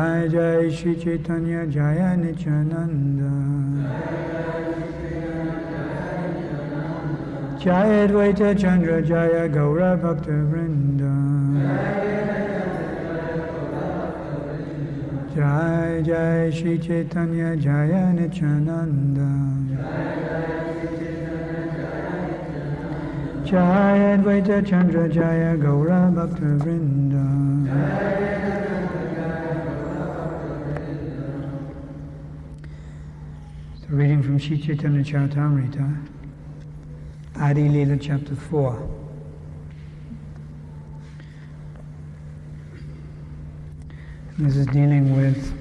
Jai Jai Shri Chaitanya Jaya Nityananda. Jaya Advaita Chandra Jaya Gaura Bhakta Vrinda. Jai Jai Shri Chaitanya Jaya Nityananda. Jaya Advaita Chandra Jaya Gaura Bhakta Vrinda. So reading from Shri Chaitanya Charitamrita, Adi Lila chapter 4. This is dealing with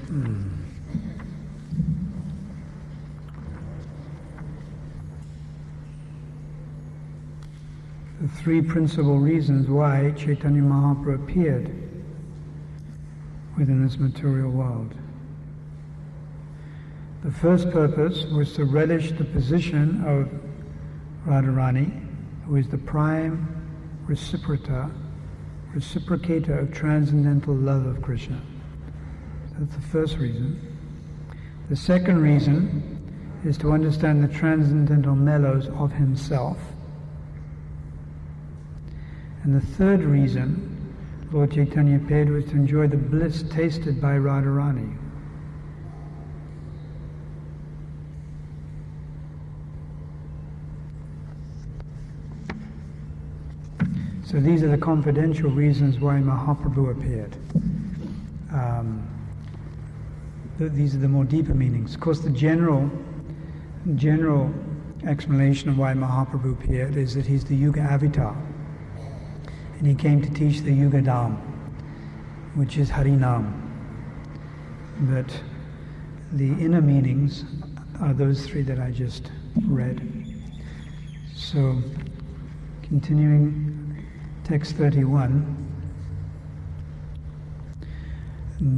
the three principal reasons why Chaitanya Mahaprabhu appeared within this material world. The first purpose was to relish the position of Radharani, who is the prime reciprocator of transcendental love of Krishna. That's the first reason. The second reason is to understand the transcendental mellows of himself. And the third reason Lord Chaitanya appeared was to enjoy the bliss tasted by Radharani. So these are the confidential reasons why Mahaprabhu appeared. These are the more deeper meanings. Of course, the general explanation of why Mahaprabhu appeared is that he's the Yuga Avatar. And he came to teach the Yuga Dham, which is Harinam. But the inner meanings are those three that I just read. So, continuing text 31.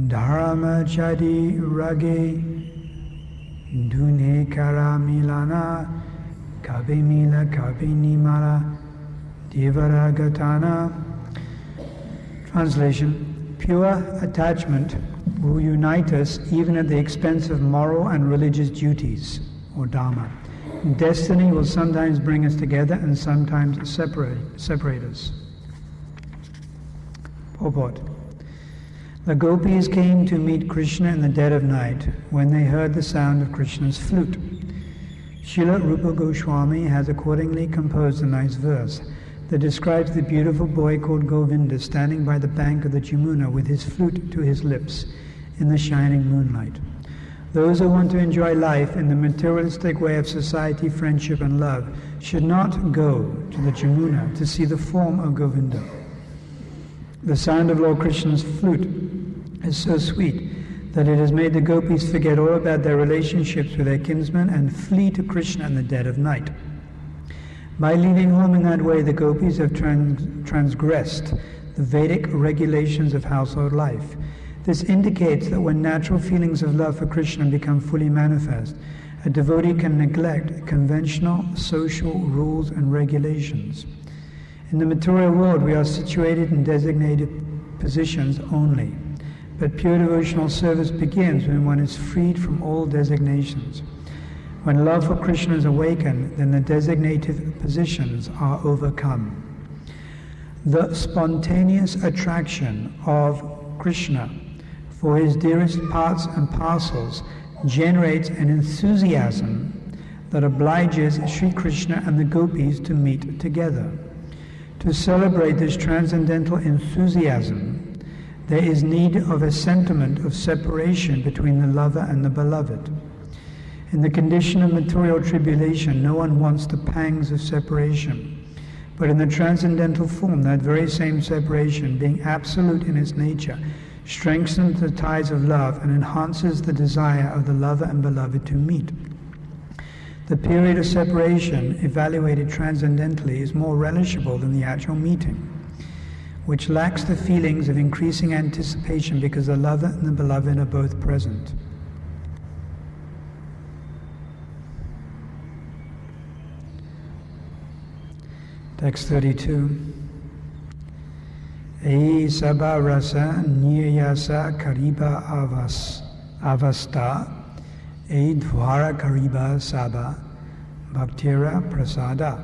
Dharma chadi rage dune kara milana kabe mila kabe nimala devaragatana. Translation: pure attachment will unite us even at the expense of moral and religious duties, or dharma. Destiny will sometimes bring us together and sometimes separate us. Purport: the gopis came to meet Krishna in the dead of night when they heard the sound of Krishna's flute. Srila Rupa Goswami has accordingly composed a nice verse that describes the beautiful boy called Govinda standing by the bank of the Jamuna with his flute to his lips in the shining moonlight. Those who want to enjoy life in the materialistic way of society, friendship and love should not go to the Jamuna to see the form of Govinda. The sound of Lord Krishna's flute is so sweet that it has made the gopis forget all about their relationships with their kinsmen and flee to Krishna in the dead of night. By leaving home in that way, the gopis have transgressed the Vedic regulations of household life. This indicates that when natural feelings of love for Krishna become fully manifest, a devotee can neglect conventional social rules and regulations. In the material world, we are situated in designated positions only, but pure devotional service begins when one is freed from all designations. When love for Krishna is awakened, then the designated positions are overcome. The spontaneous attraction of Krishna for his dearest parts and parcels generates an enthusiasm that obliges Sri Krishna and the gopis to meet together. To celebrate this transcendental enthusiasm, there is need of a sentiment of separation between the lover and the beloved. In the condition of material tribulation, no one wants the pangs of separation. But in the transcendental form, that very same separation, being absolute in its nature, strengthens the ties of love and enhances the desire of the lover and beloved to meet. The period of separation, evaluated transcendentally, is more relishable than the actual meeting, which lacks the feelings of increasing anticipation because the lover and the beloved are both present. Text 32. Ei sabha rasa niyasa kariba avasta. Ei dvara kariba sabha bhaktira prasada.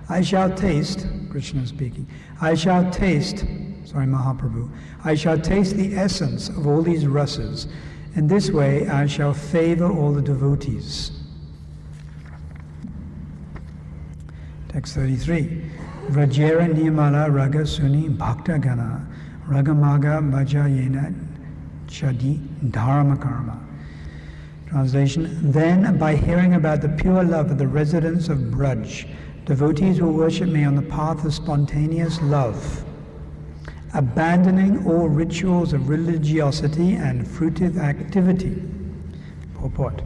I shall taste, Krishna speaking, Mahaprabhu, I shall taste the essence of all these rasas. In this way I shall favor all the devotees. Text 33. Vrajera niyamala raga suni bhakta gana ragamaga bhajayena chadi dharma karma. Translation. Then, by hearing about the pure love of the residents of Braj, devotees will worship me on the path of spontaneous love, abandoning all rituals of religiosity and fruitive activity. Purport.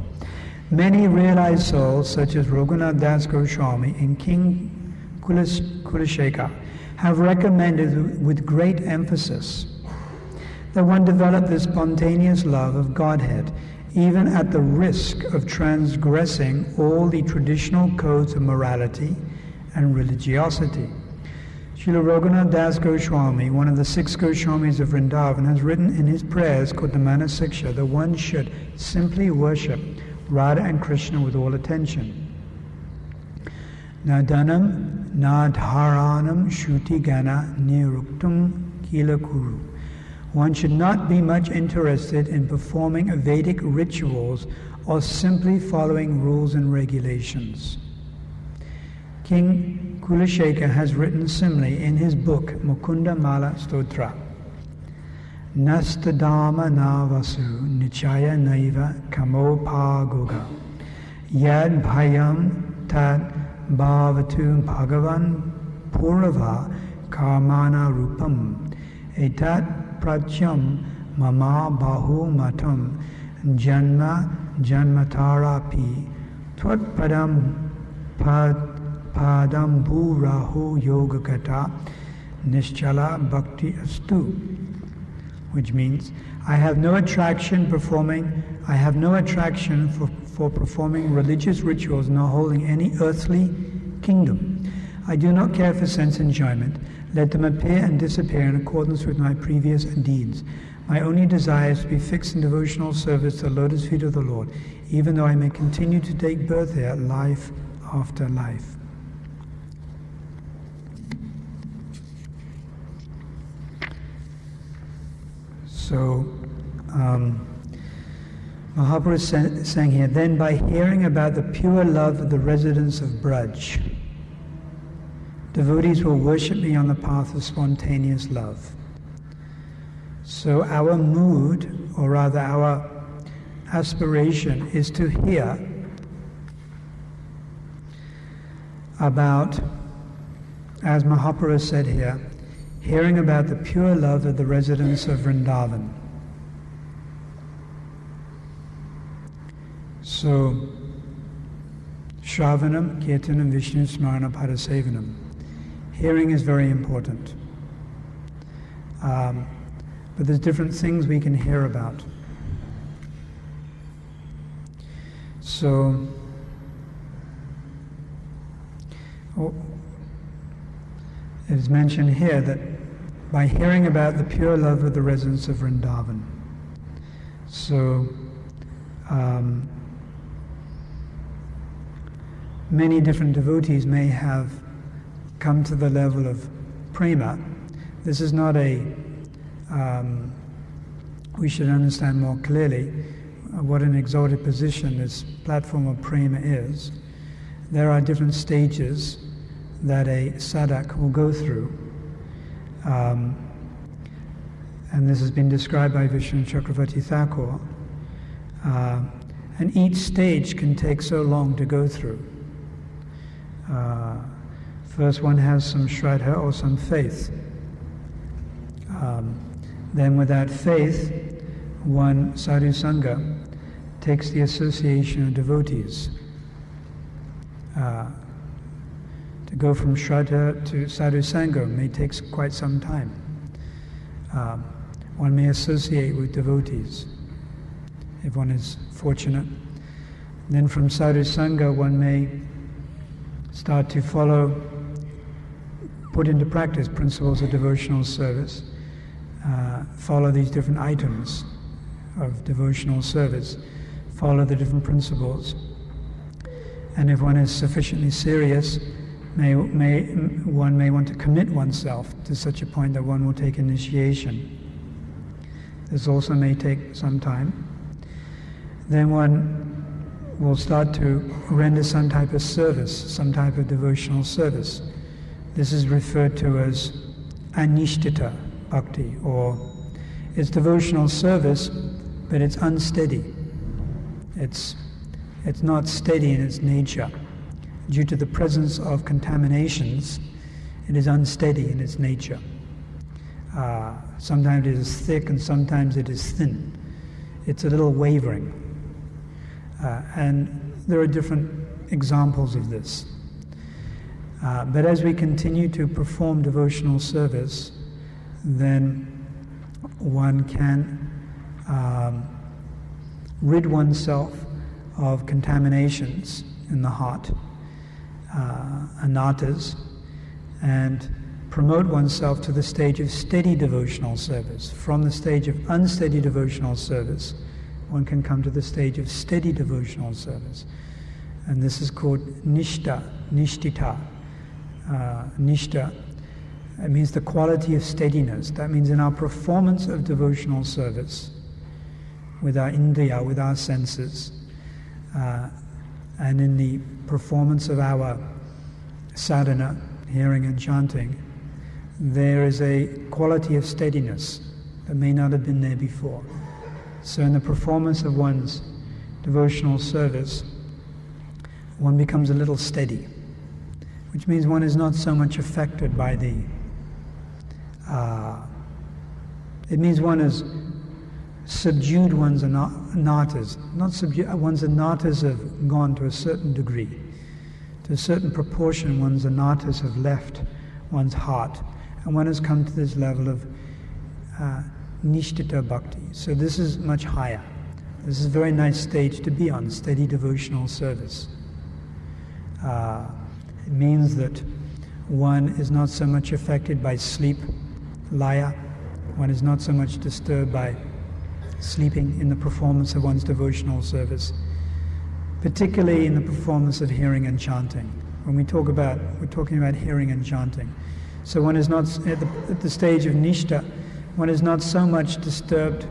Many realized souls, such as Raghunath Das Goswami and King Kulasheka, have recommended with great emphasis that one develop the spontaneous love of Godhead, even at the risk of transgressing all the traditional codes of morality and religiosity. Srila Raghunath Das Goswami, one of the 6 Goswamis of Vrindavan, has written in his prayers called the Manasiksha that one should simply worship Radha and Krishna with all attention. Nadanam nadharanam shuti gana niruktum kilakuru. One should not be much interested in performing Vedic rituals or simply following rules and regulations. King Kulasheka has written similarly in his book Mukunda Mala Stotra. Nastadama navasu nichaya naiva kamo pagoga yad bhayam tad bhavatu bhagavan purava karmana rupam etat pratyam mama bahu matam janma janmatarapi tvat padam padam bhuraho yogakata nischala bhakti astu, which means I have no attraction for performing religious rituals nor holding any earthly kingdom. I do not care for sense enjoyment. Let them appear and disappear in accordance with my previous deeds. My only desire is to be fixed in devotional service to the lotus feet of the Lord, even though I may continue to take birth here life after life. So, Mahaprabhu is saying here, then by hearing about the pure love of the residents of Braj, devotees will worship me on the path of spontaneous love. So our mood, or rather our aspiration, is to hear about, as Mahaprabhu said here, hearing about the pure love of the residents of Vrindavan. So, Shravanam, Kirtanam, Vishnu Smarana, Padasevanam. Hearing is very important. But there's different things we can hear about. So, it is mentioned here that by hearing about the pure love of the residents of Vrindavan. So, many different devotees may have come to the level of prema. This is not we should understand more clearly what an exalted position this platform of prema is. There are different stages that a sadhak will go through. And this has been described by Vishnu Chakravarti Thakur. And each stage can take so long to go through. First one has some shraddha or some faith. Then without faith, one sadhu sangha takes the association of devotees. To go from shraddha to sadhu sangha may take quite some time. One may associate with devotees, if one is fortunate. Then from sadhu sangha one may start to put into practice principles of devotional service. follow these different items of devotional service, follow the different principles. And if one is sufficiently serious, one may want to commit oneself to such a point that one will take initiation. This also may take some time. Then one will start to render some type of service, some type of devotional service. This is referred to as anishtita bhakti, or it's devotional service, but it's unsteady. It's not steady in its nature. Due to the presence of contaminations, it is unsteady in its nature. Sometimes it is thick and sometimes it is thin. It's a little wavering. And there are different examples of this. But as we continue to perform devotional service, then one can rid oneself of contaminations in the heart, anattas, and promote oneself to the stage of steady devotional service. From the stage of unsteady devotional service, one can come to the stage of steady devotional service. And this is called nishtha, nishtita. Nishtha, it means the quality of steadiness. That means in our performance of devotional service, with our indriya, with our senses, and in the performance of our sadhana, hearing and chanting, there is a quality of steadiness that may not have been there before. So in the performance of one's devotional service, one becomes a little steady, which means one is not so much affected by the... it means one has subdued one's anattas. Not subdued, one's anattas have gone to a certain degree. To a certain proportion, one's anattas have left one's heart, and one has come to this level of nishtita bhakti. So this is much higher. This is a very nice stage to be on, steady devotional service. It means that one is not so much affected by sleep, laya. One is not so much disturbed by sleeping in the performance of one's devotional service, particularly in the performance of hearing and chanting. When we're talking about hearing and chanting. So one is not, at the stage of nishtha, one is not so much disturbed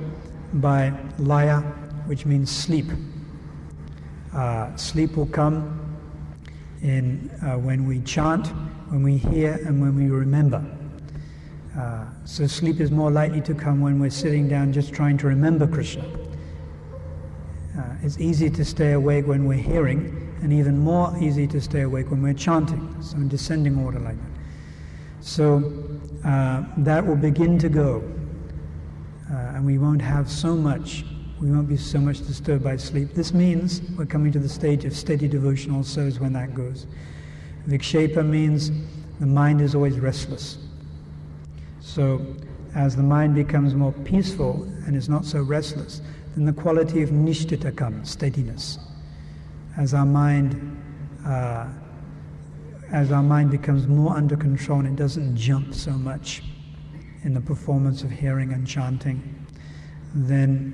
by laya, which means sleep. Sleep will come in when we chant, when we hear, and when we remember. So sleep is more likely to come when we're sitting down just trying to remember Krishna. It's easy to stay awake when we're hearing, and even more easy to stay awake when we're chanting. So in descending order like that. So that will begin to go, and we won't be so much disturbed by sleep. This means we're coming to the stage of steady devotional service when that goes. Vikshepa means the mind is always restless. So as the mind becomes more peaceful and is not so restless, then the quality of nishtita comes, steadiness. As our mind becomes more under control and it doesn't jump so much in the performance of hearing and chanting, then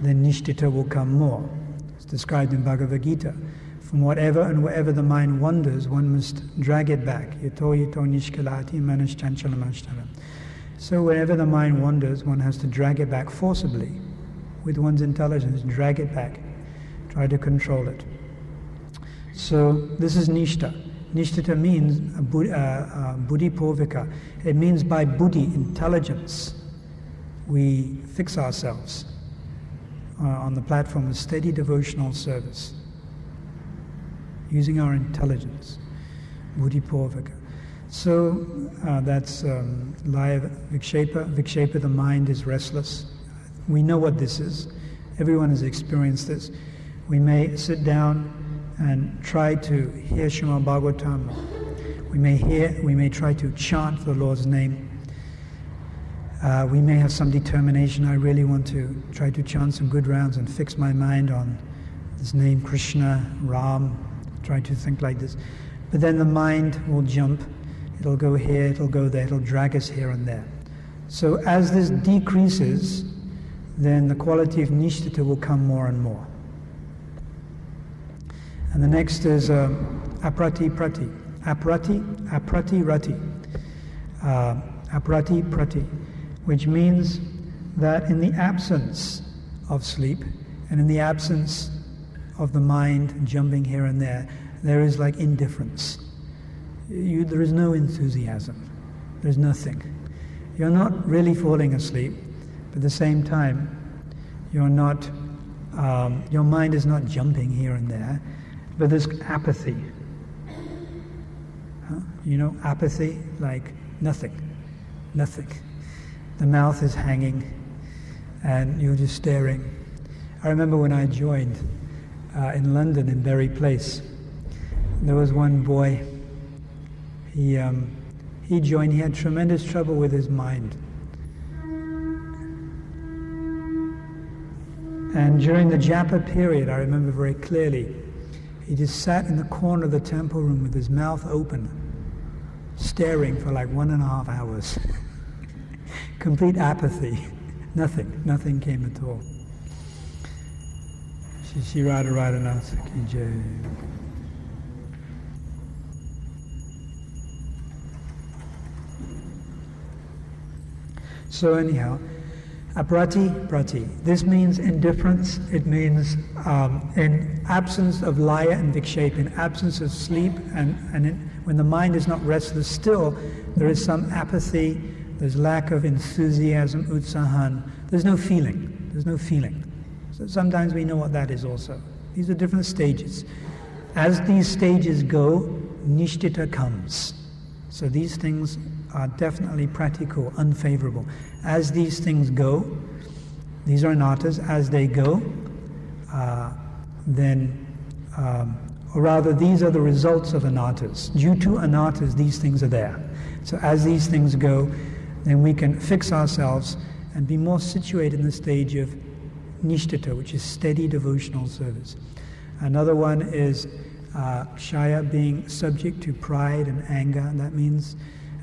nishtita will come more. It's described in Bhagavad Gita. From whatever and wherever the mind wanders, one must drag it back. Yato yato nishkalati manashchanchalamastaram. So wherever the mind wanders, one has to drag it back forcibly with one's intelligence. Drag it back. Try to control it. So this is nishtha. Nishtita means buddhi povika. It means by buddhi, intelligence, we fix ourselves on the platform of steady devotional service, using our intelligence, buddhi povika. So that's laya vikshepa. Vikshepa, the mind is restless. We know what this is. Everyone has experienced this. We may sit down and try to hear Srimad Bhagavatam. We may try to chant the Lord's name. We may have some determination. I really want to try to chant some good rounds and fix my mind on this name, Krishna, Ram, try to think like this. But then the mind will jump. It'll go here, it'll go there, it'll drag us here and there. So as this decreases, then the quality of nishtita will come more and more. And the next is aprati prati. Aprati rati. Aprati prati, which means that in the absence of sleep and in the absence of the mind jumping here and there is like indifference. There is no enthusiasm. There's nothing. You're not really falling asleep, but at the same time, you're not. Your mind is not jumping here and there, but there's apathy. Huh? You know, apathy, like nothing. The mouth is hanging, and you're just staring. I remember when I joined in London, in Berry Place, there was one boy. He joined. He had tremendous trouble with his mind, and during the japa period, I remember very clearly, he just sat in the corner of the temple room with his mouth open, staring for like 1.5 hours. Complete apathy. Nothing came at all. Shri Radha Radhanath ki jai. So anyhow, aprati prati. This means indifference. It means in absence of laya and vikshepa, in absence of sleep, when the mind is not restless still, there is some apathy, there's lack of enthusiasm, utsahan. There's no feeling. So sometimes we know what that is also. These are different stages. As these stages go, nishtita comes. So these things are definitely practical, unfavorable. As these things go, these are anarthas, as they go, or rather these are the results of anarthas. Due to anarthas, these things are there. So as these things go, then we can fix ourselves and be more situated in the stage of nishtita, which is steady devotional service. Another one is kshaya, being subject to pride and anger. That means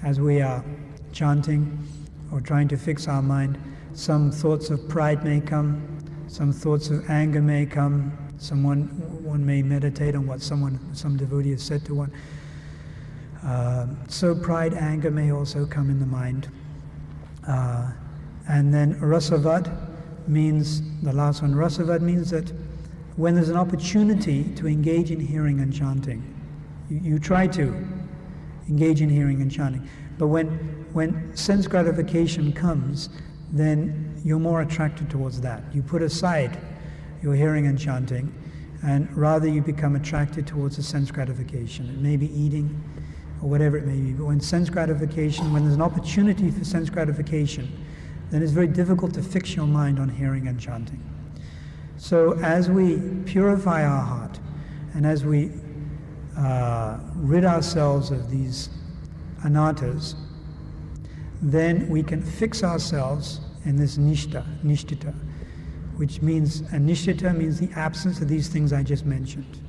as we are chanting or trying to fix our mind, some thoughts of pride may come, some thoughts of anger may come, one may meditate on what some devotee has said to one. So pride, anger may also come in the mind. And then rasavad means, the last one, rasavad means that when there's an opportunity to engage in hearing and chanting, you try to engage in hearing and chanting. But when sense gratification comes, then you're more attracted towards that. You put aside your hearing and chanting, and rather you become attracted towards the sense gratification. It may be eating, or whatever it may be. But when there's an opportunity for sense gratification, then it's very difficult to fix your mind on hearing and chanting. So as we purify our heart, and as we rid ourselves of these anarthas, then we can fix ourselves in this nishtita, which means, and nishtita means the absence of these things I just mentioned.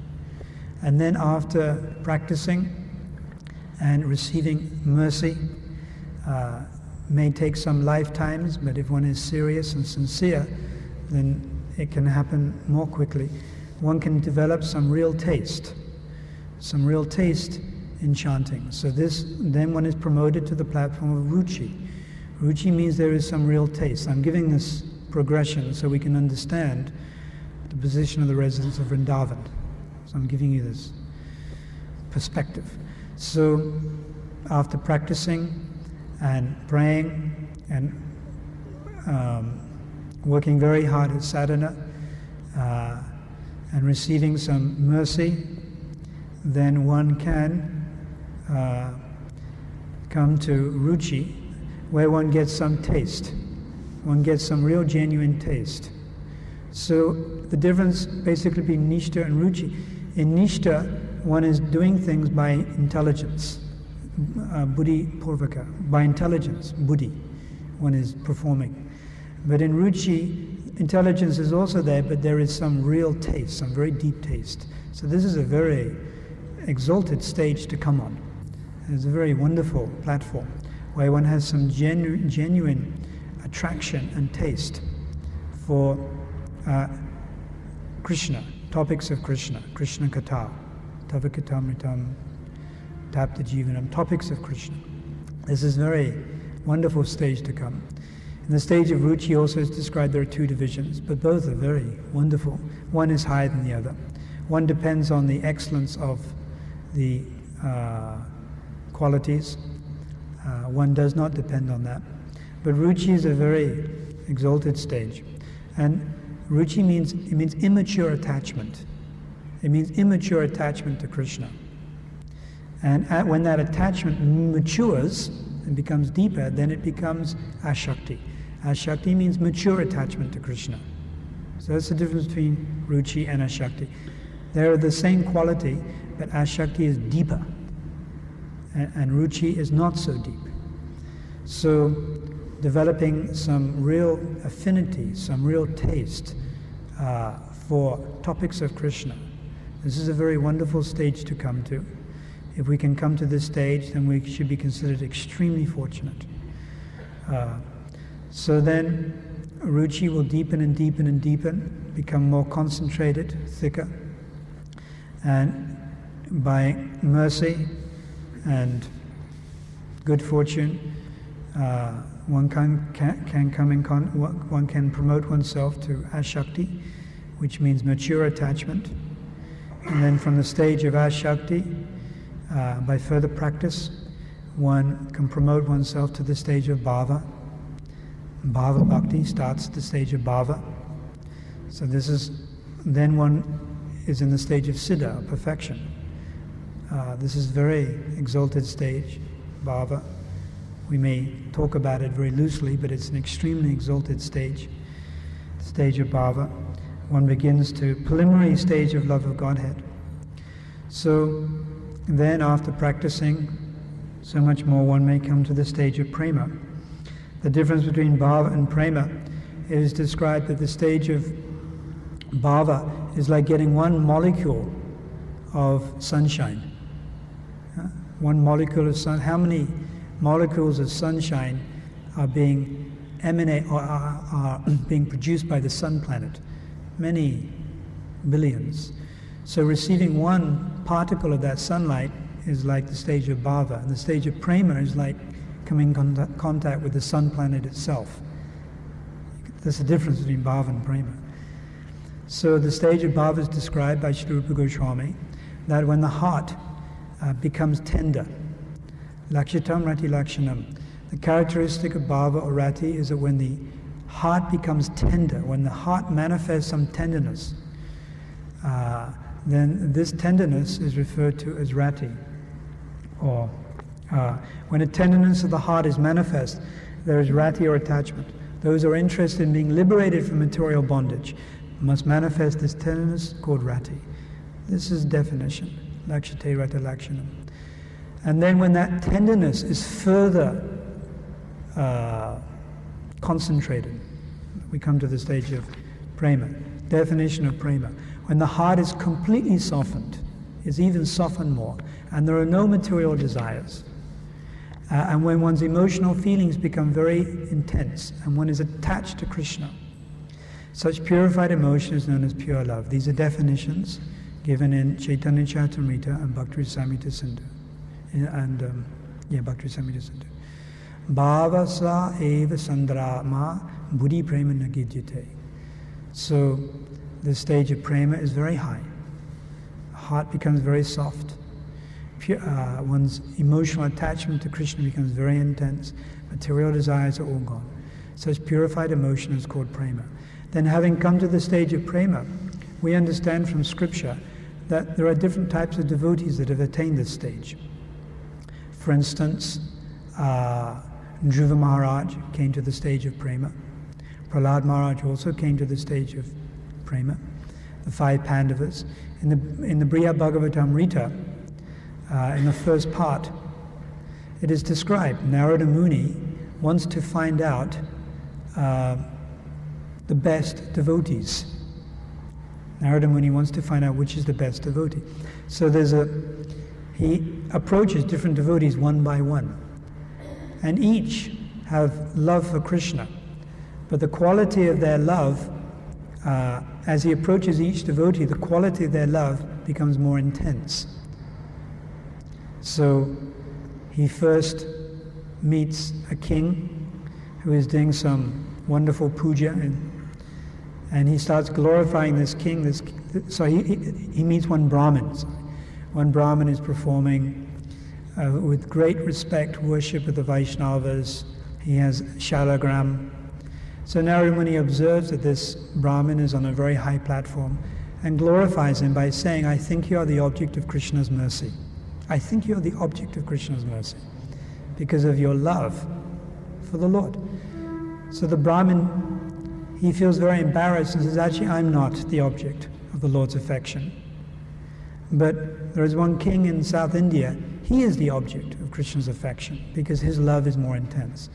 And then after practicing and receiving mercy, may take some lifetimes, but if one is serious and sincere, then it can happen more quickly. One can develop some real taste in chanting. So then one is promoted to the platform of ruchi. Ruchi means there is some real taste. I'm giving this progression so we can understand the position of the residents of Vrindavan. So I'm giving you this perspective. So after practicing and praying and working very hard at sadhana and receiving some mercy, then one can come to ruchi, where one gets some taste. One gets some real genuine taste. So the difference basically between nishta and ruchi. In nishta, one is doing things by intelligence, buddhi purvaka, by intelligence, buddhi, one is performing. But in ruchi, intelligence is also there, but there is some real taste, some very deep taste. So this is a very exalted stage to come on. It's a very wonderful platform. where one has some genuine attraction and taste for Krishna, topics of Krishna, Krishna Katha, Tavakatamritam, Tapta Jivanam, topics of Krishna. This is a very wonderful stage to come. In the stage of Ruchi also is described there are two divisions, but both are very wonderful. One is higher than the other. One depends on the excellence of the qualities. One does not depend on that. But Ruchi is a very exalted stage. And Ruchi means immature attachment. It means immature attachment to Krishna. And when that attachment matures and becomes deeper, then it becomes Ashakti. Ashakti means mature attachment to Krishna. So that's the difference between Ruchi and Ashakti. They're the same quality, but Ashakti is deeper. And Ruchi is not so deep. So developing some real affinity, some real taste for topics of Krishna. This is a very wonderful stage to come to. If we can come to this stage, then we should be considered extremely fortunate. So then, Ruchi will deepen and deepen and deepen, become more concentrated, thicker. And by mercy and good fortune, one can promote oneself to Ashakti, which means mature attachment. And then from the stage of Ashakti, by further practice, one can promote oneself to the stage of Bhava. Bhava Bhakti starts at the stage of Bhava. So then one is in the stage of Siddha, perfection. This is very exalted stage, Bhava. We may talk about it very loosely, but it's an extremely exalted stage, the stage of Bhava. One begins to preliminary stage of love of Godhead. So then after practicing so much more, one may come to the stage of Prema. The difference between Bhava and Prema is described that the stage of Bhava is like getting one molecule of sunshine. One molecule of sun. How many molecules of sunshine are being are being produced by the sun planet? Many billions. So receiving one particle of that sunlight is like the stage of Bhava, and the stage of Prema is like coming in contact with the sun planet itself. There's a difference between Bhava and Prema. So the stage of Bhava is described by Sri Rupa Goswami that when the heart becomes tender, Lakshitam Rati Lakshanam, the characteristic of Bhava or Rati is that when the heart becomes tender, when the heart manifests some tenderness, then this tenderness is referred to as Rati. Or when a tenderness of the heart is manifest, there is Rati or attachment. Those who are interested in being liberated from material bondage must manifest this tenderness called Rati. This is definition, Lakshate Rata Lakshanam. And then when that tenderness is further concentrated, we come to the stage of Prema. Definition of Prema. When the heart is completely softened, is even softened more, and there are no material desires, and when one's emotional feelings become very intense, and one is attached to Krishna, such purified emotion is known as pure love. These are definitions given in Chaitanya Charitamrita and Bhakti Rasamrita Sindhu. Bhakti Rasamrita Sindhu. Bhava sa eva sandrama buddhi prema nagidyate. So the stage of Prema is very high. The heart becomes very soft. One's emotional attachment to Krishna becomes very intense. Material desires are all gone. Such purified emotion is called Prema. Then having come to the stage of Prema, we understand from scripture that there are different types of devotees that have attained this stage. For instance, Dhruva Maharaj came to the stage of Prema. Prahlad Maharaj also came to the stage of Prema. The 5 Pandavas. In the Brihad Bhagavatamrita, in the first part, it is described, Narada Muni wants to find out the best devotees. Narada Muni wants to find out which is the best devotee. So he approaches different devotees one by one. and each have love for Krishna. But the quality of their love, as he approaches each devotee, the quality of their love becomes more intense. So he first meets a king who is doing some wonderful puja, and he starts glorifying this king. So he meets one Brahmin. One Brahmin is performing with great respect worship of the Vaishnavas. He has shalagram. So Narada Muni observes that this Brahmin is on a very high platform and glorifies him by saying, I think you are the object of Krishna's mercy. I think you are the object of Krishna's mercy because of your love for the Lord. So the Brahmin, he feels very embarrassed and says, actually, I'm not the object of the Lord's affection. But there is one king in South India, he is the object of Krishna's affection because his love is more intense.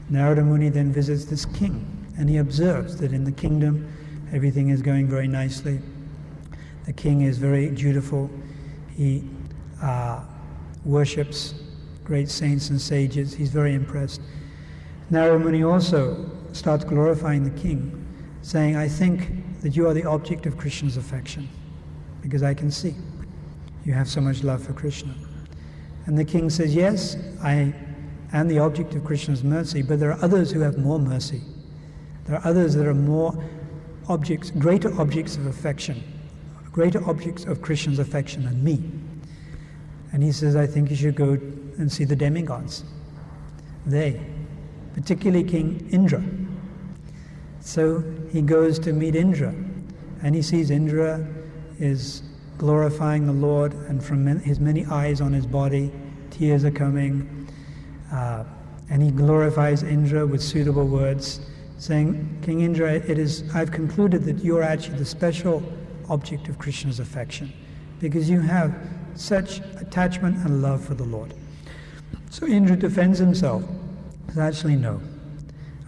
Narada Muni then visits this king and he observes that in the kingdom everything is going very nicely. The king is very dutiful. He worships great saints and sages. He's very impressed. Narada Muni also starts glorifying the king, saying, I think that you are the object of Krishna's affection because I can see you have so much love for Krishna. And the king says, yes, I am the object of Krishna's mercy, but there are others who have more mercy. There are others that are more objects, greater objects of affection, greater objects of Krishna's affection than me. And he says, I think you should go and see the demigods. They, particularly King Indra. So he goes to meet Indra, and he sees Indra is glorifying the Lord, and from his many eyes on his body, tears are coming. And he glorifies Indra with suitable words, saying, King Indra, I've concluded that you're actually the special object of Krishna's affection, because you have such attachment and love for the Lord. So Indra defends himself. He says, actually, no,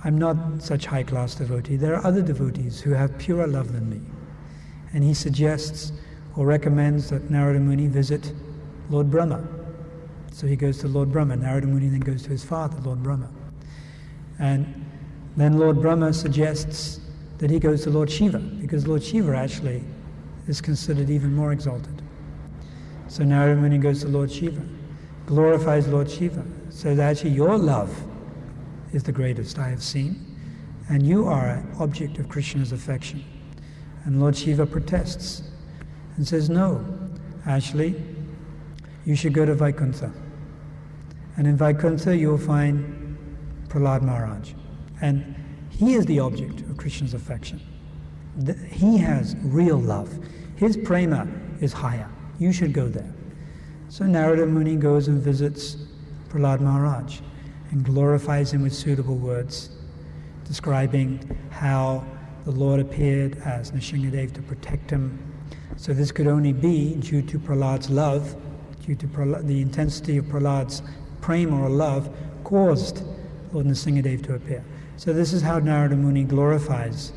I'm not such high-class devotee. There are other devotees who have purer love than me. And he suggests or recommends that Narada Muni visit Lord Brahma. So he goes to Lord Brahma. Narada Muni then goes to his father, Lord Brahma. And then Lord Brahma suggests that he goes to Lord Shiva, because Lord Shiva actually is considered even more exalted. So Narada Muni goes to Lord Shiva, glorifies Lord Shiva, says, actually your love is the greatest I have seen, and you are an object of Krishna's affection. And Lord Shiva protests and says, no, actually, you should go to Vaikuntha. And in Vaikuntha you'll find Prahlad Maharaj. And he is the object of Krishna's affection. He has real love. His prema is higher. You should go there. So Narada Muni goes and visits Prahlad Maharaj and glorifies him with suitable words, describing how the Lord appeared as Nrsimhadev to protect him. So this could only be due to Prahlad's love, due to the intensity of Prahlad's prema or love caused Lord Nrsimhadev to appear. So this is how Narada Muni glorifies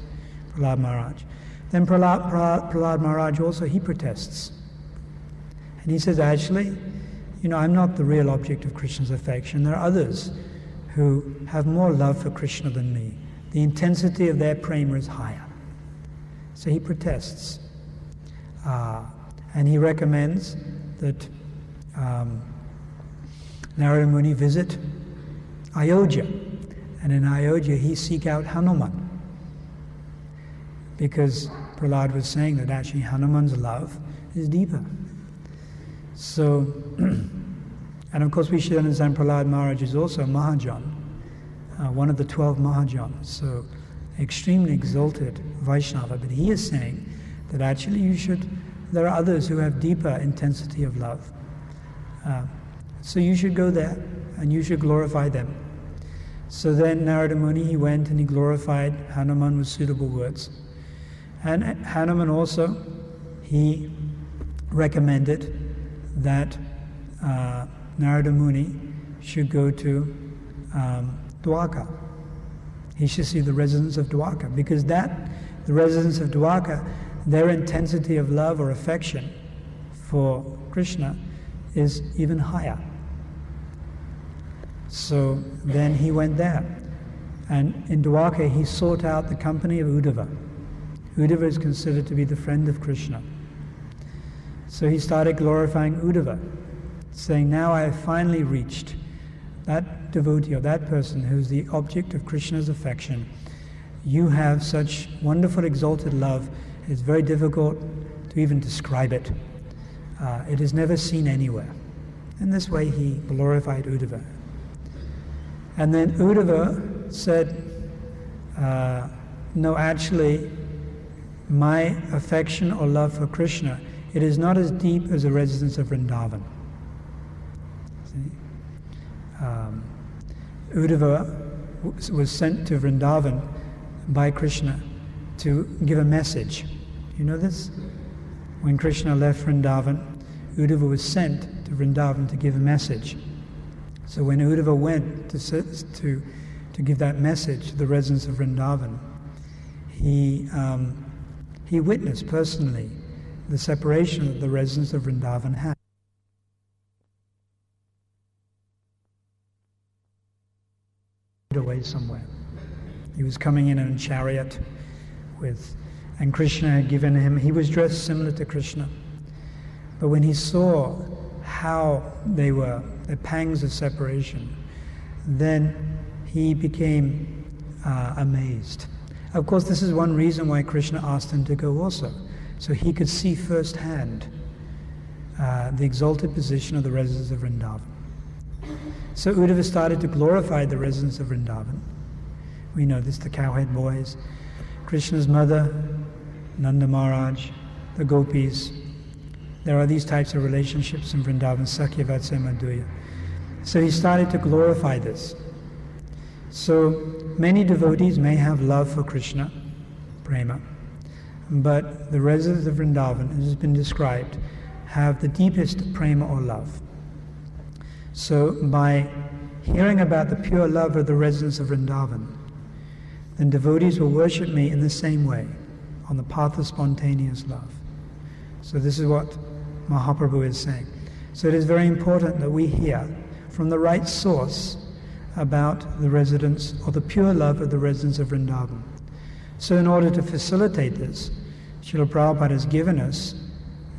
Prahlad Maharaj. Then Prahlad Maharaj also, he protests. And he says, actually, I'm not the real object of Krishna's affection. There are others who have more love for Krishna than me. The intensity of their prema is higher. So he protests. And he recommends that Narada Muni visit Ayodhya. And in Ayodhya he seek out Hanuman. Because Prahlad was saying that actually Hanuman's love is deeper. So, and of course we should understand Prahlad Maharaj is also a Mahajan, one of the 12 Mahajans, so extremely exalted Vaishnava, but he is saying that actually there are others who have deeper intensity of love. So you should go there and you should glorify them. So then Narada Muni, he went and he glorified Hanuman with suitable words. And Hanuman also, he recommended that Narada Muni should go to Dwarka. He should see the residents of Dwarka, because the residents of Dwarka, their intensity of love or affection for Krishna is even higher. So then he went there. And in Dwarka, he sought out the company of Uddhava. Uddhava is considered to be the friend of Krishna. So he started glorifying Uddhava, saying, now I have finally reached that devotee or that person who's the object of Krishna's affection. You have such wonderful exalted love, it's very difficult to even describe it. It is never seen anywhere. In this way he glorified Uddhava. And then Uddhava said, no, actually, my affection or love for Krishna, it is not as deep as the residents of Vrindavan. See? Uddhava was sent to Vrindavan by Krishna to give a message. You know this? When Krishna left Vrindavan, Uddhava was sent to Vrindavan to give a message. So when Uddhava went to give that message to the residents of Vrindavan, he witnessed personally the separation that the residents of Vrindavan had. Away somewhere. He was coming in a chariot and Krishna had given him, he was dressed similar to Krishna. But when he saw how they were, the pangs of separation, then he became amazed. Of course, this is one reason why Krishna asked him to go also, so he could see firsthand the exalted position of the residents of Vrindavan. So Uddhava started to glorify the residents of Vrindavan. We know this, the cowhead boys, Krishna's mother, Nanda Maharaj, the gopis. There are these types of relationships in Vrindavan, Sakhya, Vatsa, Madhurya. So he started to glorify this. So many devotees may have love for Krishna, prema, but the residents of Vrindavan, as has been described, have the deepest prema or love. So by hearing about the pure love of the residents of Vrindavan, then devotees will worship me in the same way, on the path of spontaneous love. So this is what Mahaprabhu is saying. So it is very important that we hear from the right source about the residents, or the pure love of the residents of Vrindavan. So in order to facilitate this, Srila Prabhupada has given us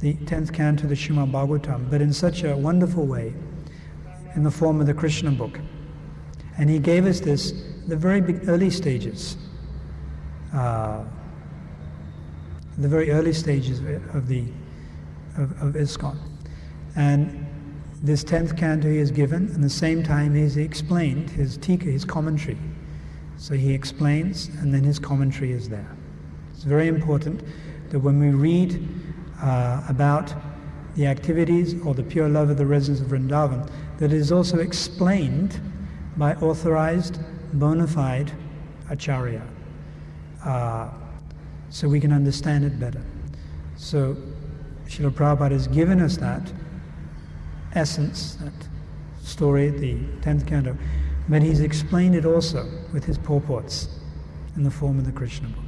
the 10th canto of the Srimad Bhagavatam, but in such a wonderful way, in the form of the Krishna book. And he gave us this at the very early stages, of ISKCON. And this 10th canto he has given, and at the same time he's explained his tika, his commentary. So he explains, and then his commentary is there. It's very important that when we read about the activities or the pure love of the residents of Vrindavan, that it is also explained by authorized, bona fide acharya, so we can understand it better. So Srila Prabhupada has given us that essence, that story, the 10th canto, but he's explained it also with his purports in the form of the Krishna book.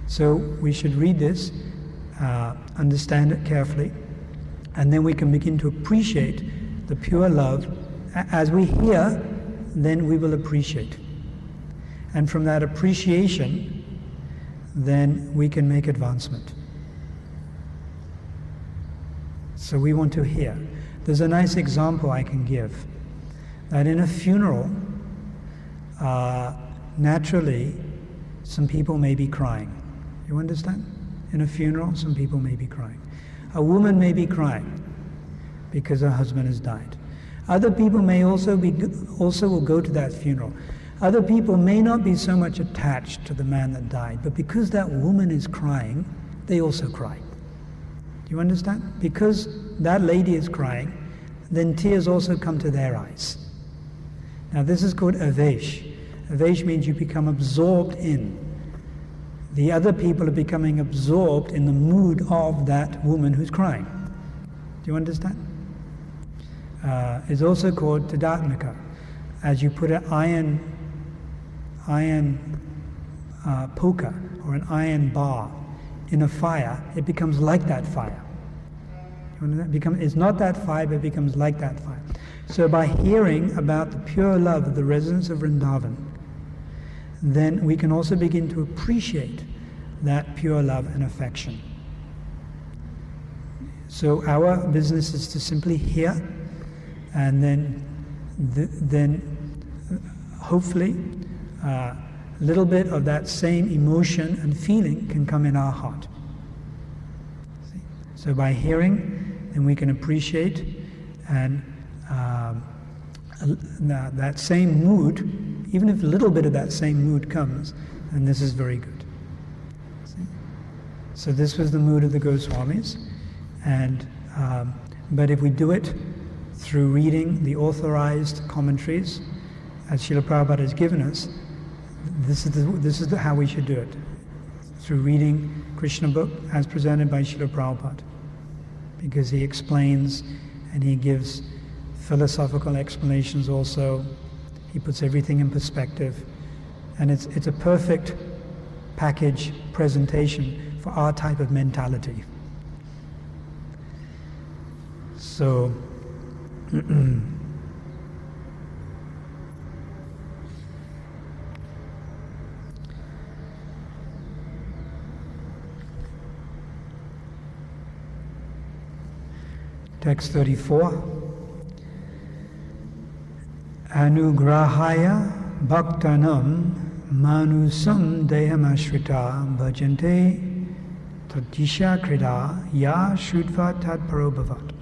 So we should read this, understand it carefully, and then we can begin to appreciate the pure love. As we hear, then we will appreciate. And from that appreciation, then we can make advancement. So we want to hear. There's a nice example I can give, that in a funeral, naturally, some people may be crying. You understand? In a funeral, some people may be crying. A woman may be crying because her husband has died. Other people may also will go to that funeral. Other people may not be so much attached to the man that died, but because that woman is crying, they also cry. Do you understand? Because that lady is crying, then tears also come to their eyes. Now this is called avesh. Avesh means you become absorbed in. The other people are becoming absorbed in the mood of that woman who's crying. Do you understand? It's also called tadatmika. As you put an iron poker or an iron bar in a fire, it becomes like that fire. It's not that fire, but it becomes like that fire. So by hearing about the pure love of the residents of Vrindavan, then we can also begin to appreciate that pure love and affection. So our business is to simply hear, and then hopefully a little bit of that same emotion and feeling can come in our heart. See? So by hearing, then we can appreciate, and that same mood, even if a little bit of that same mood comes, then this is very good. See? So this was the mood of the Goswamis, and but if we do it through reading the authorized commentaries, as Srila Prabhupada has given us, this is how we should do it, through reading Krishna book as presented by Srila Prabhupada, because he explains and he gives philosophical explanations also. He puts everything in perspective, and it's a perfect package presentation for our type of mentality. So text 34. Anugrahaya bhaktanam manusam dehamashrita bhajante tadisha krida ya shrutva tadparo bhavat.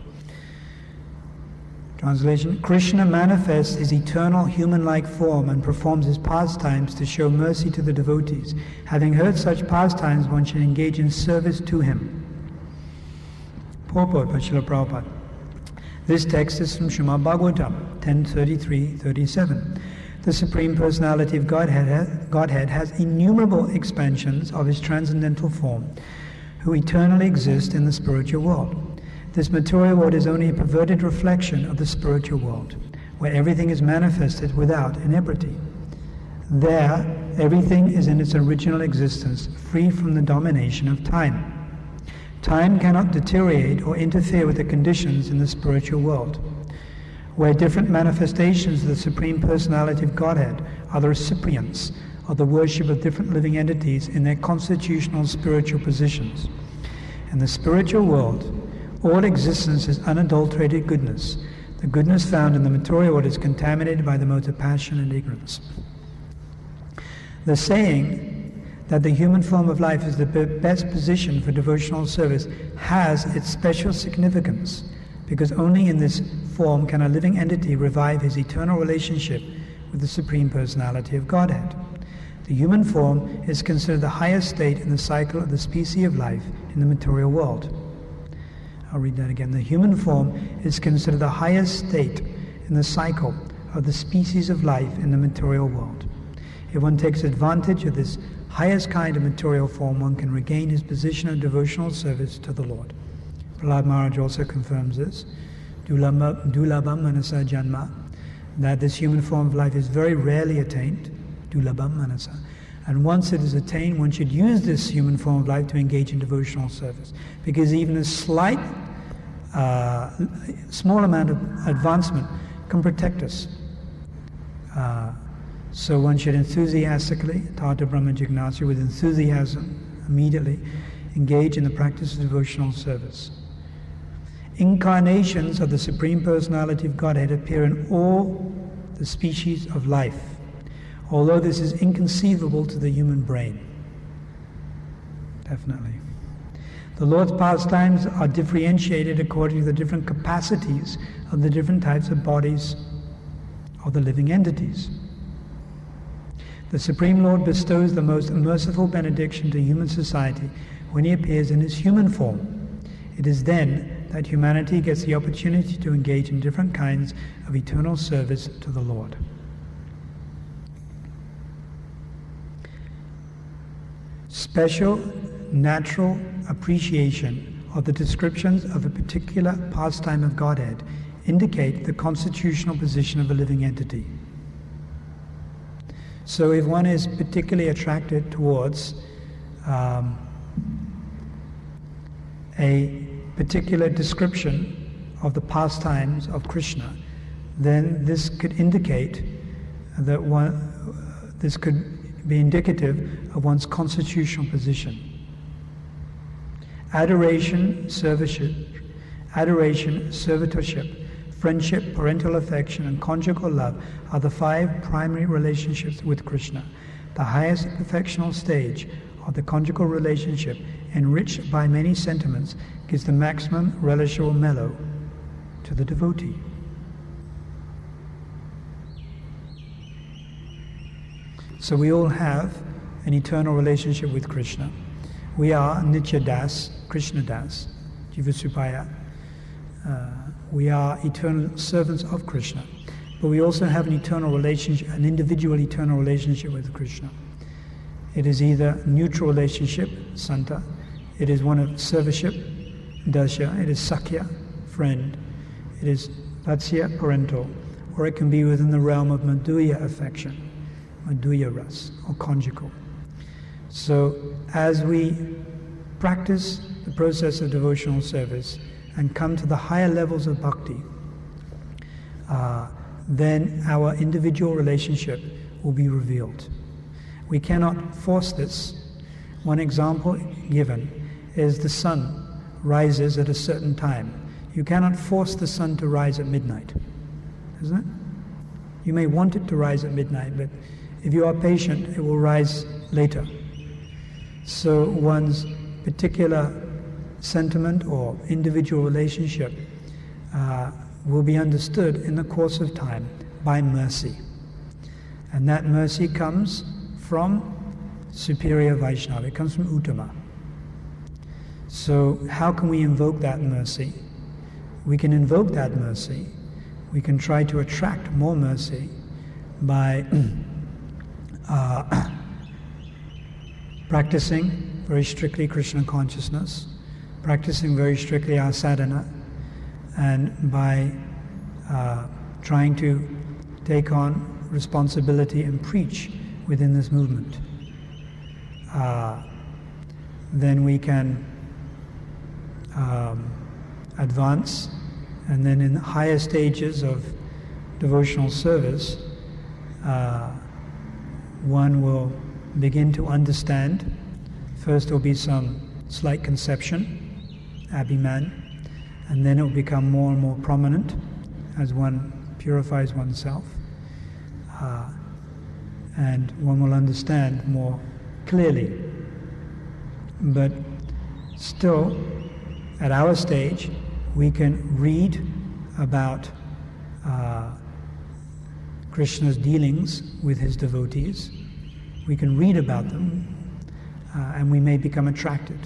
Translation: Krishna manifests his eternal human-like form and performs his pastimes to show mercy to the devotees. Having heard such pastimes, one should engage in service to him. Purport by Srila Prabhupada. This text is from Srimad Bhagavatam 10:33-37. The Supreme Personality of Godhead has innumerable expansions of his transcendental form, who eternally exist in the spiritual world. This material world is only a perverted reflection of the spiritual world, where everything is manifested without inebriety. There, everything is in its original existence, free from the domination of time. Time cannot deteriorate or interfere with the conditions in the spiritual world, where different manifestations of the Supreme Personality of Godhead are the recipients of the worship of different living entities in their constitutional spiritual positions. In the spiritual world, all existence is unadulterated goodness. The goodness found in the material world is contaminated by the modes of passion and ignorance. The saying that the human form of life is the best position for devotional service has its special significance, because only in this form can a living entity revive his eternal relationship with the Supreme Personality of Godhead. The human form is considered the highest state in the cycle of the species of life in the material world. I'll read that again. The human form is considered the highest state in the cycle of the species of life in the material world. If one takes advantage of this highest kind of material form, one can regain his position of devotional service to the Lord. Prahlad Maharaj also confirms this. Dulabam manasa janma, that this human form of life is very rarely attained. Dulabam manasa. And once it is attained, one should use this human form of life to engage in devotional service, because even a slight, small amount of advancement can protect us. So one should enthusiastically, Tata Brahma Jignasya, with enthusiasm, immediately engage in the practice of devotional service. Incarnations of the Supreme Personality of Godhead appear in all the species of life, although this is inconceivable to the human brain. Definitely. The Lord's pastimes are differentiated according to the different capacities of the different types of bodies of the living entities. The Supreme Lord bestows the most merciful benediction to human society when he appears in his human form. It is then that humanity gets the opportunity to engage in different kinds of eternal service to the Lord. Special natural appreciation of the descriptions of a particular pastime of Godhead indicate the constitutional position of a living entity. So if one is particularly attracted towards a particular description of the pastimes of Krishna, then this could indicate that this could be indicative of one's constitutional position. Adoration, servitorship, friendship, parental affection, and conjugal love are the 5 primary relationships with Krishna. The highest perfectional stage of the conjugal relationship, enriched by many sentiments, gives the maximum relish or mellow to the devotee. So we all have an eternal relationship with Krishna. We are Nitya Das, Krishna Das, Jivasupaya. We are eternal servants of Krishna. But we also have an eternal relationship, an individual eternal relationship with Krishna. It is either neutral relationship, Santa, it is one of servitorship, Dasya, it is Sakhya, friend, it is Vatsya, parental, or it can be within the realm of Madhurya affection, Madhurya ras, or conjugal. So as we practice the process of devotional service and come to the higher levels of bhakti, then our individual relationship will be revealed. We cannot force this. One example given is the sun rises at a certain time. You cannot force the sun to rise at midnight, isn't it? You may want it to rise at midnight, but if you are patient, it will rise later. So one's particular sentiment or individual relationship will be understood in the course of time by mercy. And that mercy comes from superior Vaishnava, it comes from Uttama. So how can we invoke that mercy? We can invoke that mercy. We can try to attract more mercy by practicing very strictly Krishna consciousness, practicing very strictly our sadhana, and by trying to take on responsibility and preach within this movement. Then we can advance, and then in the higher stages of devotional service, one will begin to understand. First there will be some slight conception, abhiman, and then it will become more and more prominent as one purifies oneself. And one will understand more clearly. But still, at our stage, we can read about Krishna's dealings with his devotees. We can read about them, and we may become attracted.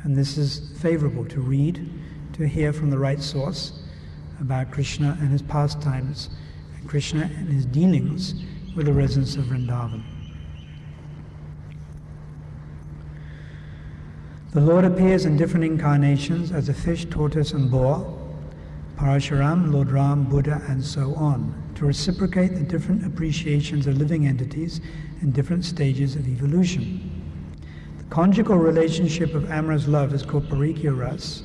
And this is favorable to read, to hear from the right source about Krishna and his pastimes, and Krishna and his dealings with the residents of Vrindavan. The Lord appears in different incarnations as a fish, tortoise, and boar, Parashuram, Lord Ram, Buddha, and so on, to reciprocate the different appreciations of living entities in different stages of evolution. The conjugal relationship of amorous love is called Parikya Ras,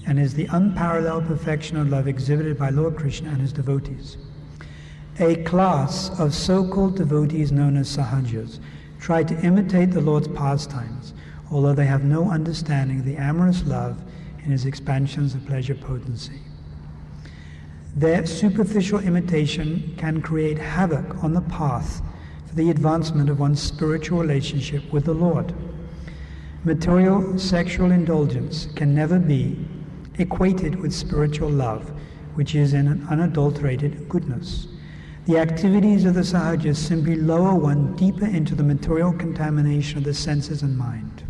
and is the unparalleled perfection of love exhibited by Lord Krishna and his devotees. A class of so-called devotees known as Sahajas try to imitate the Lord's pastimes, although they have no understanding of the amorous love in his expansions of pleasure potency. Their superficial imitation can create havoc on the path for the advancement of one's spiritual relationship with the Lord. Material sexual indulgence can never be equated with spiritual love, which is in an unadulterated goodness. The activities of the Sahajas simply lower one deeper into the material contamination of the senses and mind.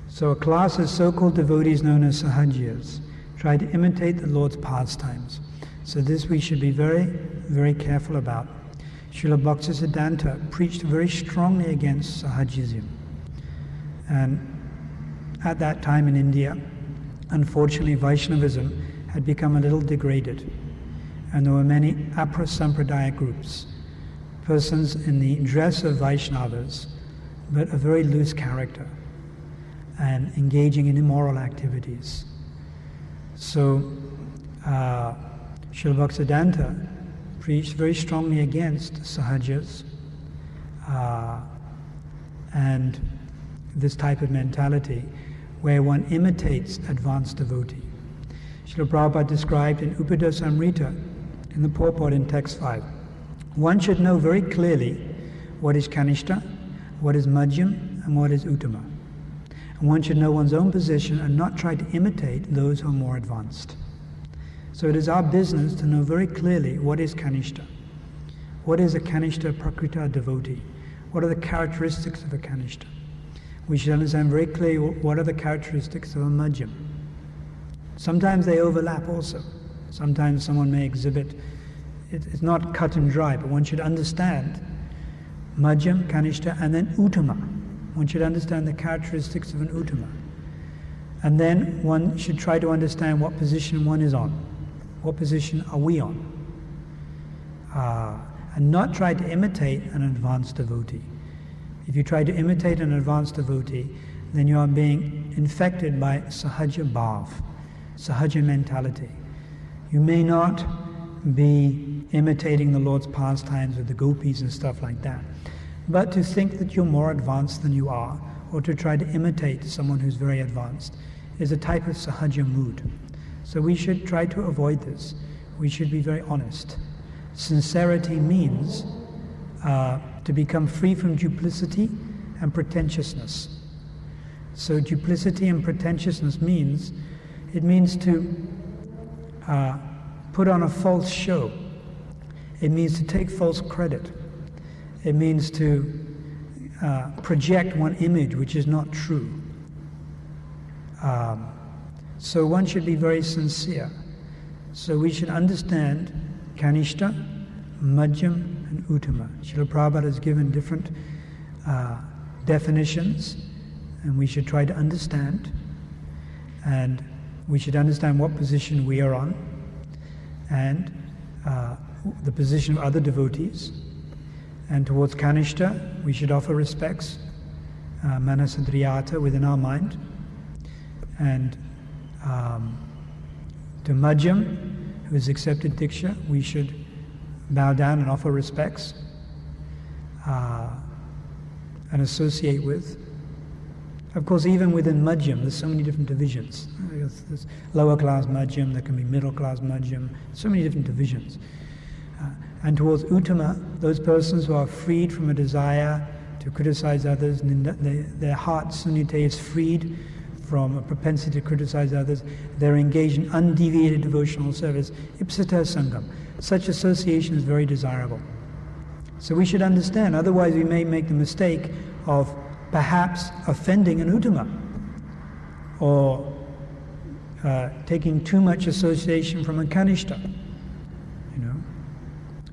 So a class of so-called devotees known as Sahajas try to imitate the Lord's pastimes. So this we should be very, very careful about. Srila Bhaktisiddhanta preached very strongly against Sahajism. And at that time in India, unfortunately, Vaishnavism had become a little degraded. And there were many Aprasampradaya groups, persons in the dress of Vaishnavas, but a very loose character. and engaging in immoral activities. So Srila Bhaktisiddhanta preached very strongly against sahajas and this type of mentality where one imitates advanced devotee. Srila Prabhupada described in Upadosamrita, in the purport in text 5, one should know very clearly what is Kanishta, what is Madhyam, and what is Uttama. And one should know one's own position and not try to imitate those who are more advanced. So it is our business to know very clearly what is Kanishta, what is a Kanishta Prakrita devotee, what are the characteristics of a Kanishta. We should understand very clearly what are the characteristics of a Madhyam. Sometimes they overlap also. Sometimes someone may exhibit, it's not cut and dry, but one should understand Madhyam, Kanishta, and then Uttama. One should understand the characteristics of an Uttama. And then one should try to understand what position one is on. What position are we on? And not try to imitate an advanced devotee. If you try to imitate an advanced devotee, then you are being infected by sahaja bhav, sahaja mentality. You may not be imitating the Lord's pastimes with the gopis and stuff like that, but to think that you're more advanced than you are, or to try to imitate someone who's very advanced, is a type of sahaja mood. So we should try to avoid this. We should be very honest. Sincerity means to become free from duplicity and pretentiousness. So duplicity and pretentiousness means to put on a false show. It means to take false credit. It means to project one image which is not true. So one should be very sincere. So we should understand Kanishta, Madhyam, and Uttama. Srila Prabhupada has given different definitions, and we should try to understand. And we should understand what position we are on, and the position of other devotees. And towards Kanishta, we should offer respects, manasadriyata, within our mind. And to Madhyam, who has accepted Diksha, we should bow down and offer respects and associate with. Of course, even within Madhyam, there's so many different divisions. There's lower class Madhyam, there can be middle class Madhyam, so many different divisions. And towards Uttama, those persons who are freed from a desire to criticize others, and their heart, sunyate, is freed from a propensity to criticize others, they're engaged in undeviated devotional service, ipsita sangam. Such association is very desirable. So we should understand, otherwise we may make the mistake of perhaps offending an Uttama, or taking too much association from a Kanishta.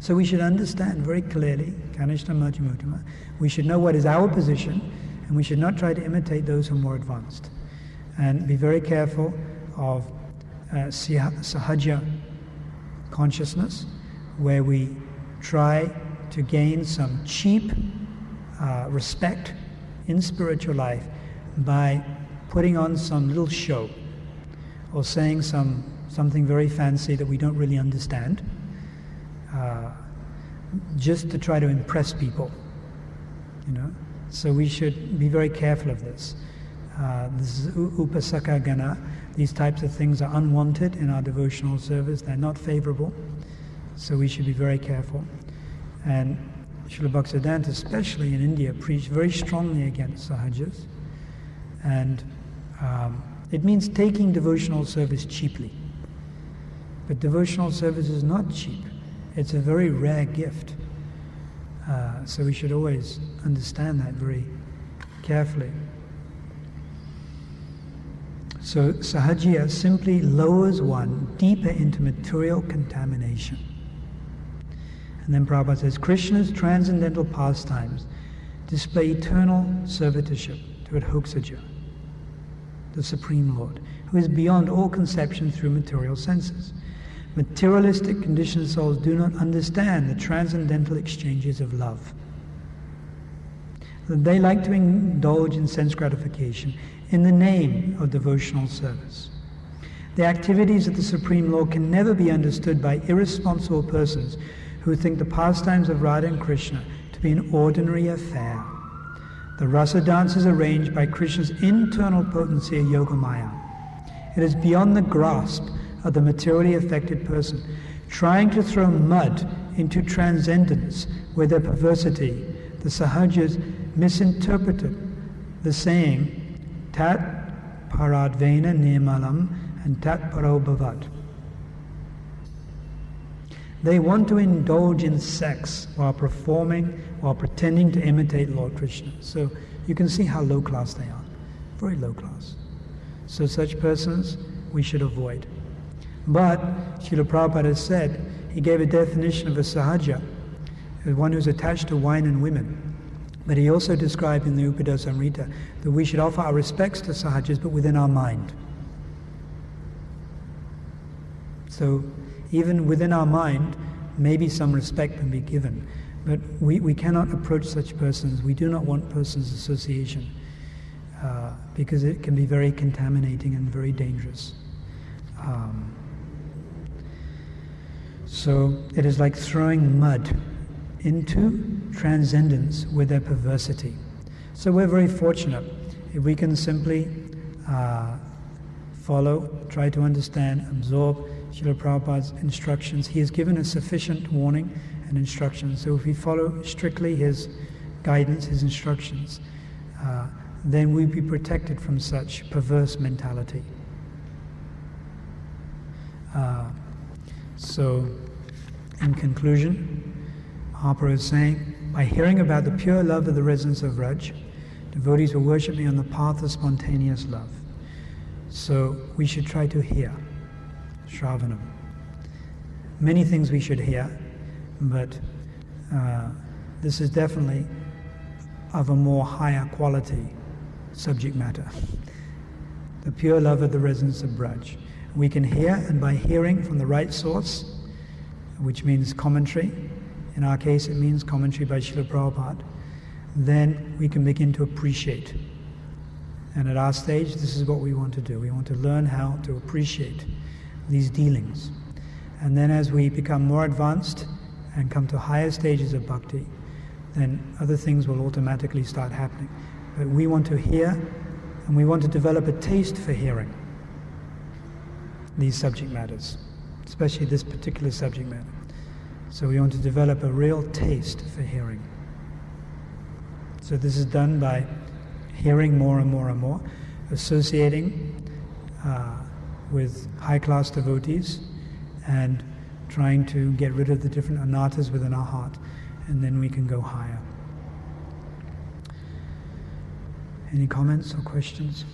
So we should understand very clearly, Kanishta, Madhyam, Uttama. We should know what is our position, and we should not try to imitate those who are more advanced. And be very careful of sahaja consciousness, where we try to gain some cheap respect in spiritual life by putting on some little show, or saying something very fancy that we don't really understand, just to try to impress people, So we should be very careful of this. This is upasaka gana. These types of things are unwanted in our devotional service. They're not favorable, so we should be very careful. And Srila Bhaktisiddhanta, especially in India, preached very strongly against sahajas. And it means taking devotional service cheaply. But devotional service is not cheap. It's a very rare gift. So we should always understand that very carefully. So sahaja simply lowers one deeper into material contamination. And then Prabhupada says, Krishna's transcendental pastimes display eternal servitorship to Adhokshaja, the Supreme Lord, who is beyond all conception through material senses. Materialistic conditioned souls do not understand the transcendental exchanges of love. They like to indulge in sense gratification in the name of devotional service. The activities of the Supreme Lord can never be understood by irresponsible persons who think the pastimes of Radha and Krishna to be an ordinary affair. The rasa dance is arranged by Krishna's internal potency of Yogamaya. It is beyond the grasp of the materially affected person, trying to throw mud into transcendence with their perversity. The Sahajas misinterpreted the saying, Tat paradvena nirmalam and Tat paro bhavat. They want to indulge in sex while pretending to imitate Lord Krishna. So you can see how low class they are. Very low class. So such persons we should avoid. But Srila Prabhupada has said, he gave a definition of a sahaja, one who's attached to wine and women. But he also described in the Upadhasamrita that we should offer our respects to sahajas, but within our mind. So even within our mind, maybe some respect can be given. But we cannot approach such persons. We do not want persons' association because it can be very contaminating and very dangerous. So it is like throwing mud into transcendence with their perversity. So we're very fortunate if we can simply follow, try to understand, absorb Srila Prabhupada's instructions. He has given us sufficient warning and instructions. So if we follow strictly his guidance, his instructions, then we'll be protected from such perverse mentality. So, in conclusion, Mahaprabhu is saying, by hearing about the pure love of the residents of Vraj, devotees will worship me on the path of spontaneous love. So we should try to hear, Shravanam. Many things we should hear, but this is definitely of a more higher quality subject matter. The pure love of the residents of Braj. We can hear, and by hearing from the right source, which means commentary, in our case it means commentary by Srila Prabhupada, then we can begin to appreciate. And at our stage, this is what we want to do. We want to learn how to appreciate these dealings. And then as we become more advanced and come to higher stages of bhakti, then other things will automatically start happening. But we want to hear, and we want to develop a taste for hearing these subject matters, especially this particular subject matter. So we want to develop a real taste for hearing. So this is done by hearing more and more and more, associating with high-class devotees, and trying to get rid of the different anarthas within our heart, and then we can go higher. Any comments or questions?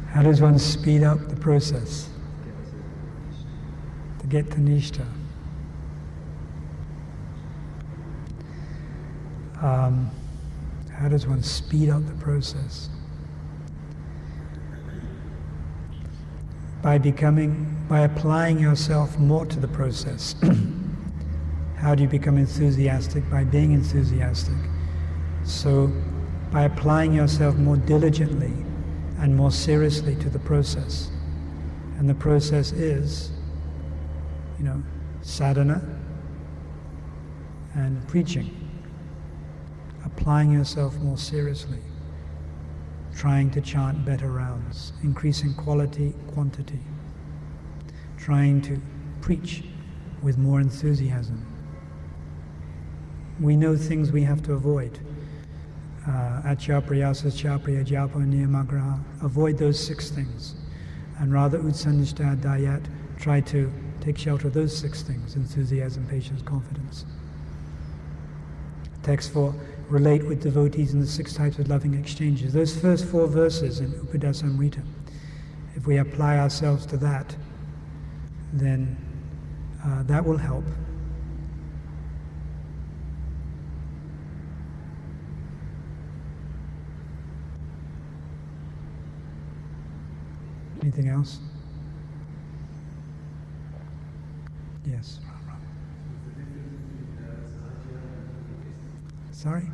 How does one speed up the process to get to Nishta? How does one speed up the process? By applying yourself more to the process. How do you become enthusiastic? By being enthusiastic. So, by applying yourself more diligently and more seriously to the process. And the process is, sadhana and preaching. Applying yourself more seriously. Trying to chant better rounds. Increasing quality, quantity. Trying to preach with more enthusiasm. We know things we have to avoid. Achapriyasa, chapriya, japa, niyamagraha. Avoid those 6 things. And rather utsanishta dayat, try to take shelter of those 6 things: enthusiasm, patience, confidence. Text 4, relate with devotees in the 6 types of loving exchanges. Those first 4 verses in Upadhasamrita, if we apply ourselves to that, then that will help. Anything else? Yes. Sorry?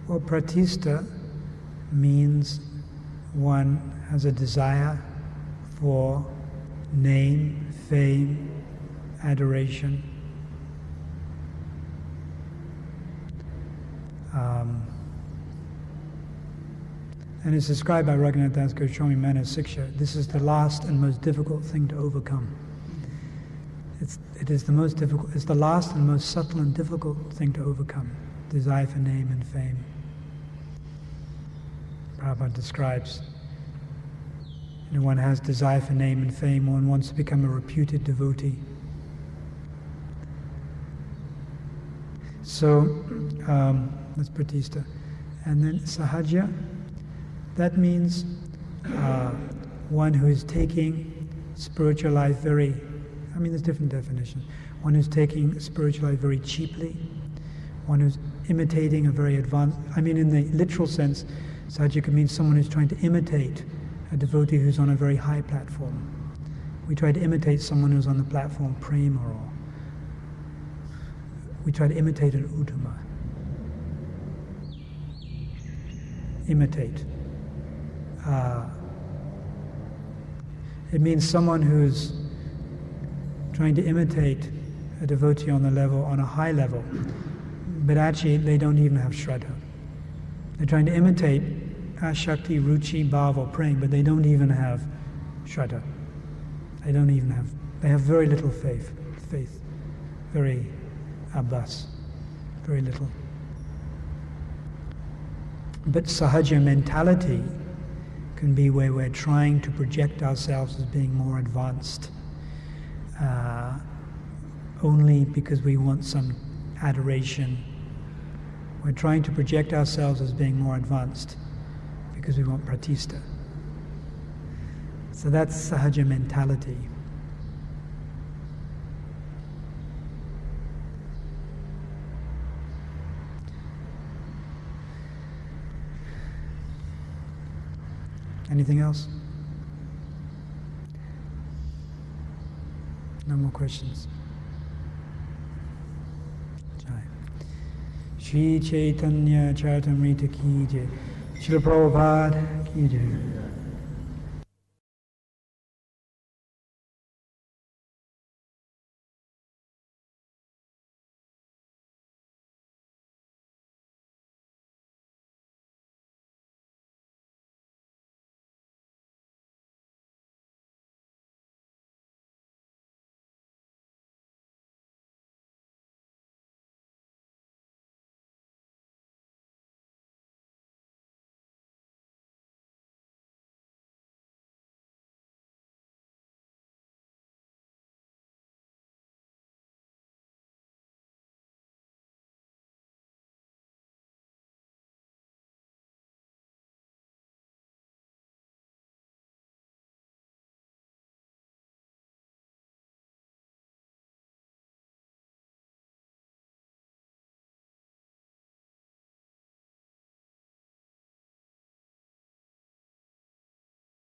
Well, pratista means one has a desire for name, fame, adoration. And it's described by Raghunath Das Goswami Mana Siksha. This is the last and most difficult thing to overcome. It is the most difficult. It's the last and most subtle and difficult thing to overcome. Desire for name and fame. Prabhupada describes, one has desire for name and fame, one wants to become a reputed devotee. So, that's pratista. And then sahaja, that means one who is taking spiritual life there's different definitions. One who's taking spiritual life very cheaply, one who's imitating a very advanced, in the literal sense, sahaja could mean someone who's trying to imitate a devotee who's on a very high platform. We try to imitate someone who's on the platform prema, or we try to imitate an uttama. Imitate. It means someone who's trying to imitate a devotee on a high level, but actually they don't even have shraddha. They're trying to imitate ashakti, ruchi, bhava, or prema, but they don't even have shraddha. They have very little faith, very abhas, very little. But sahaja mentality can be where we're trying to project ourselves as being more advanced, only because we want some adoration. We're trying to project ourselves as being more advanced because we want pratista. So that's sahaja mentality. Anything else? No more questions. Jai. Shri Chaitanya Charitamrita ki jai. Srila Prabhupada ki jai.